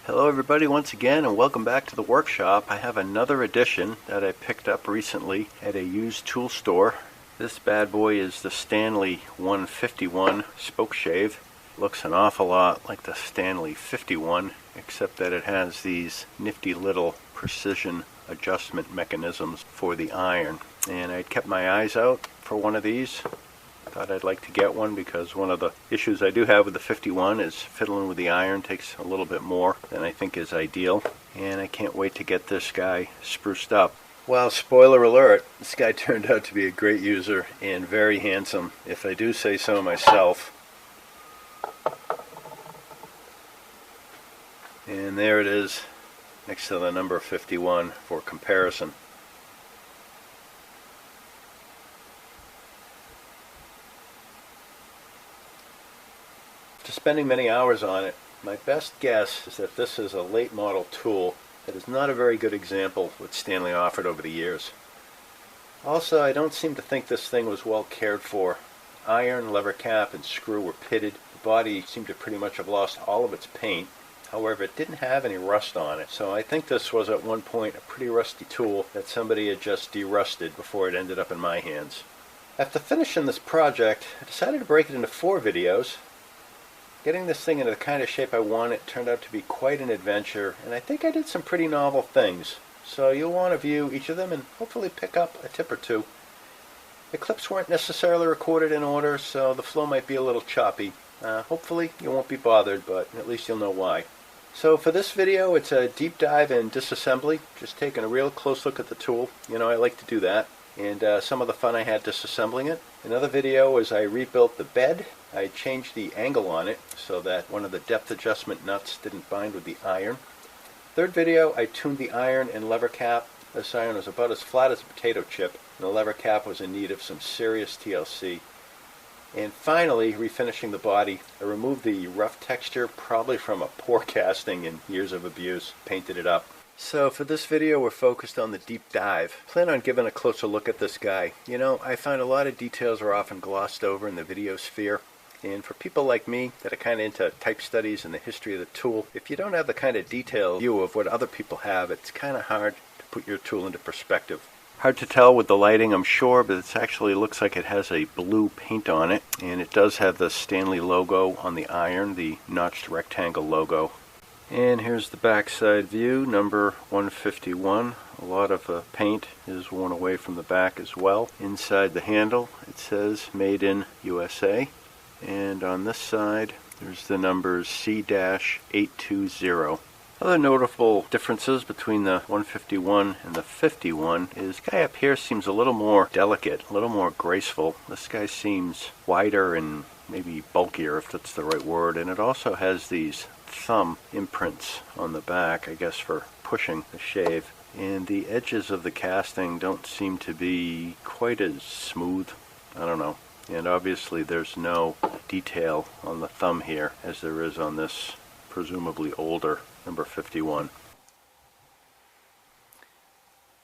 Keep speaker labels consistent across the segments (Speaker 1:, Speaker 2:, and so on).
Speaker 1: Hello everybody once again, and welcome back to the workshop. I have another edition that I picked up recently at a used tool store. This bad boy is the Stanley 151 Spokeshave. Looks an awful lot like the Stanley 51, except that it has these nifty little precision adjustment mechanisms for the iron. And I'd kept my eyes out for one of these. Thought I'd like to get one because one of the issues I do have with the 51 is fiddling with the iron takes a little bit more than I think is ideal, and I can't wait to get this guy spruced up. Well, spoiler alert, this guy turned out to be a great user and very handsome, if I do say so myself. And there it is next to the number 51 for comparison. After spending many hours on it, my best guess is that this is a late model tool that is not a very good example of what Stanley offered over the years. Also, I don't seem to think this thing was well cared for. Iron, lever cap, and screw were pitted. The body seemed to pretty much have lost all of its paint. However, it didn't have any rust on it, so I think this was at one point a pretty rusty tool that somebody had just derusted before it ended up in my hands. After finishing this project, I decided to break it into 4 videos. Getting this thing into the kind of shape I want it turned out to be quite an adventure, and I think I did some pretty novel things. So you'll want to view each of them and hopefully pick up a tip or two. The clips weren't necessarily recorded in order, so the flow might be a little choppy. Hopefully you won't be bothered, but at least you'll know why. So for this video, it's a deep dive in disassembly, just taking a real close look at the tool. You know, I like to do that. And some of the fun I had disassembling it. Another video was I rebuilt the bed. I changed the angle on it so that one of the depth adjustment nuts didn't bind with the iron. Third video, I tuned the iron and lever cap. This iron was about as flat as a potato chip, and the lever cap was in need of some serious TLC. And finally, refinishing the body, I removed the rough texture, probably from a poor casting and years of abuse, painted it up. So for this video, we're focused on the deep dive. Plan on giving a closer look at this guy. You know, I find a lot of details are often glossed over in the video sphere. And for people like me that are kind of into type studies and the history of the tool, if you don't have the kind of detailed view of what other people have, it's kind of hard to put your tool into perspective. Hard to tell with the lighting, I'm sure, but it actually looks like it has a blue paint on it. And it does have the Stanley logo on the iron, the notched rectangle logo. And here's the backside view, number 151. A lot of paint is worn away from the back as well. Inside the handle, it says Made in USA. And on this side, there's the numbers C-820. Other notable differences between the 151 and the 51 is the guy up here seems a little more delicate, a little more graceful. This guy seems wider and maybe bulkier, if that's the right word. And it also has these thumb imprints on the back, I guess for pushing the shave. And the edges of the casting don't seem to be quite as smooth. I don't know. And obviously there's no detail on the thumb here as there is on this presumably older number 51.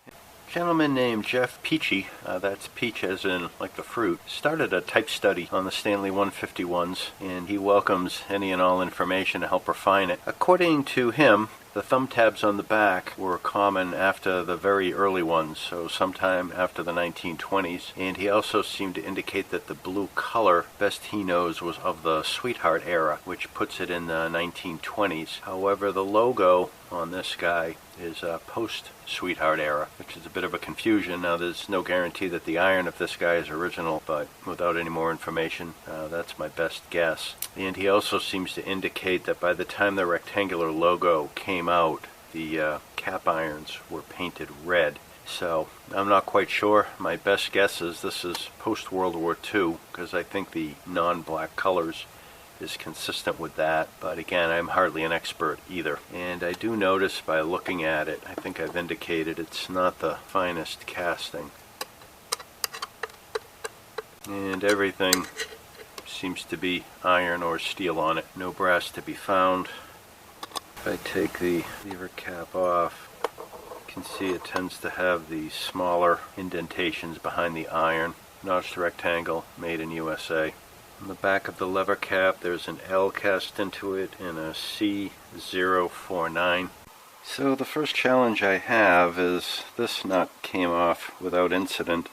Speaker 1: A gentleman named Jeff Peachy, that's peach as in like the fruit, started a type study on the Stanley 151s, and he welcomes any and all information to help refine it. According to him, the thumb tabs on the back were common after the very early ones, so sometime after the 1920s, and he also seemed to indicate that the blue color, best he knows, was of the Sweetheart era, which puts it in the 1920s. However, the logo on this guy is post-Sweetheart era, which is a bit of a confusion. Now, there's no guarantee that the iron of this guy is original, but without any more information, that's my best guess. And he also seems to indicate that by the time the rectangular logo came out, the cap irons were painted red. So I'm not quite sure. My best guess is this is post-World War II, because I think the non-black colors is consistent with that, but again, I'm hardly an expert either. And I do notice by looking at it, I think I've indicated it's not the finest casting. And everything seems to be iron or steel on it. No brass to be found. If I take the lever cap off, you can see it tends to have the smaller indentations behind the iron. Notched rectangle, made in USA. On the back of the lever cap there's an L cast into it and a C049. So the first challenge I have is this nut came off without incident.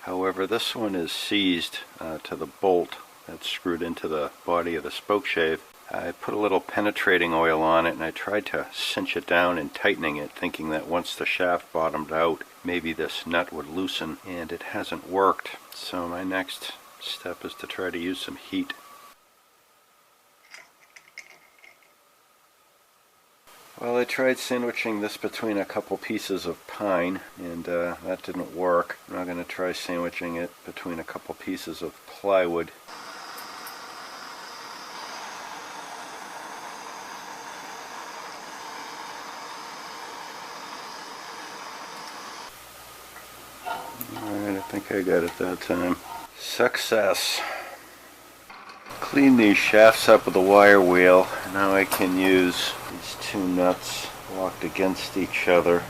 Speaker 1: However, this one is seized to the bolt that's screwed into the body of the Spokeshave. I put a little penetrating oil on it and I tried to cinch it down and tightening it, thinking that once the shaft bottomed out maybe this nut would loosen, and it hasn't worked. So my next step is to try to use some heat. Well, I tried sandwiching this between a couple pieces of pine, and that didn't work. I'm now going to try sandwiching it between a couple pieces of plywood. Alright, I think I got it that time. Success! Clean these shafts up with a wire wheel. Now I can use these two nuts locked against each other.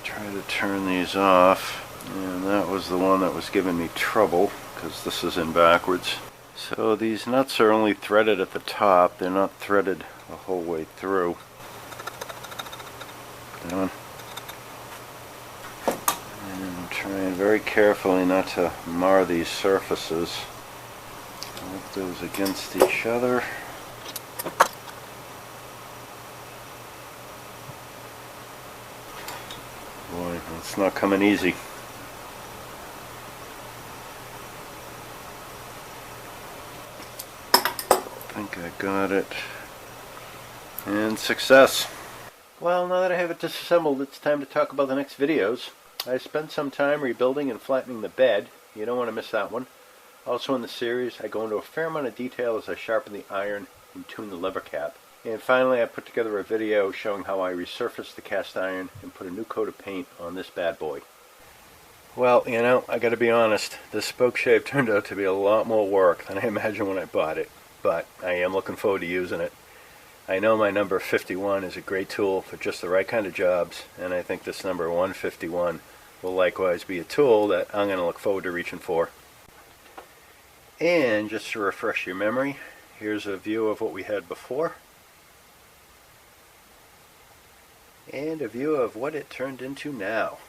Speaker 1: Try to turn these off. And that was the one that was giving me trouble because this is in backwards. So these nuts are only threaded at the top. They're not threaded the whole way through. Down. And I'm trying very carefully not to mar these surfaces. Lock those against each other. Boy, it's not coming easy. I think I got it. And success! Well, now that I have it disassembled, it's time to talk about the next videos. I spent some time rebuilding and flattening the bed. You don't want to miss that one. Also in the series, I go into a fair amount of detail as I sharpen the iron and tune the lever cap. And finally, I put together a video showing how I resurfaced the cast iron and put a new coat of paint on this bad boy. Well, you know, I gotta be honest, this Spokeshave turned out to be a lot more work than I imagined when I bought it, but I am looking forward to using it. I know my number 51 is a great tool for just the right kind of jobs, and I think this number 151 will likewise be a tool that I'm going to look forward to reaching for. And just to refresh your memory, here's a view of what we had before, and a view of what it turned into now.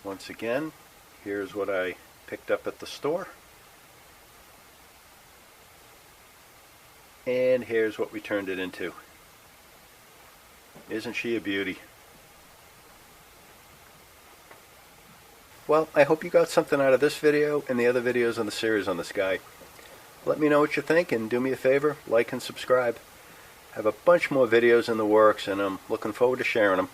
Speaker 1: Once again, here's what I picked up at the store, and here's what we turned it into. Isn't she a beauty? Well, I hope you got something out of this video and the other videos in the series on this guy. Let me know what you think, and do me a favor, like and subscribe. I have a bunch more videos in the works and I'm looking forward to sharing them.